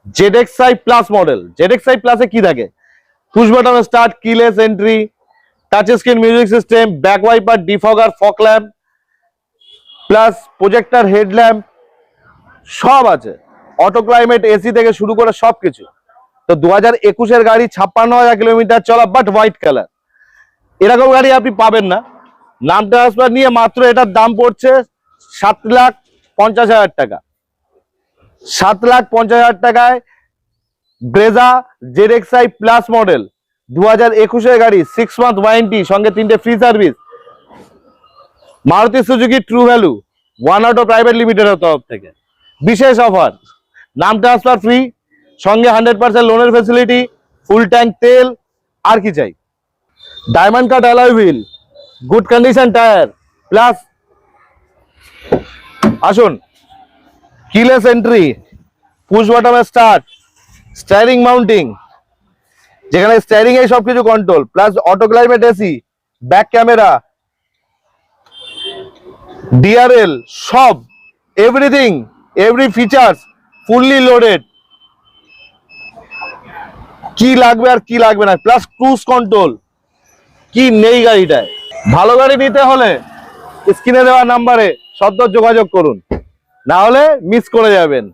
ZXi plus model. ZXi প্লাসে কি থাকে? Push button start, keyless entry, touch screen music system, back wiper, ডিফগার, fog lamp plus projector headlamp সব আছে। Auto climate AC থেকে শুরু করে সবকিছু। তো 2021-এর গাড়ি 56,000 কিলোমিটার চলা, বাট হোয়াইট কালার। এরকম গাড়ি আপনি পাবেন না। নাম ট্রান্সফার নিয়ে মাত্র এটার দাম পড়ছে 7,50,000 টাকা। 7,50,000 টাকায় ব্রেজা ZXi প্লাস মডেল 2021-এর গাড়ি, 6 মান্থ ওয়ারেন্টি, সঙ্গে 3টে free service. Maruti Suzuki true value, one auto private লিমিটেডের তরফ থেকে বিশেষ অফার। নাম ট্রান্সফার ফ্রি, সঙ্গে 100% লোনের ফেসিলিটি, ফুল ট্যাঙ্ক তেল। আর কি চাই? Diamond cut alloy wheel, good condition tyre, plus আসুন keyless entry, push button start, steering mounting, যেখানে স্টিয়ারিং এ সবকিছু control, plus auto climate AC, back camera, DRL, সব everything, every features fully loaded. কি লাগবে আর কি লাগবে না, প্লাস ক্রুজ কন্ট্রোল, কি নেই গাড়িটায়। ভালো গাড়ি নিতে হলে স্ক্রিনে দেওয়া নাম্বারে সদ্য যোগাযোগ করুন, না হলে মিস করে যাবেন।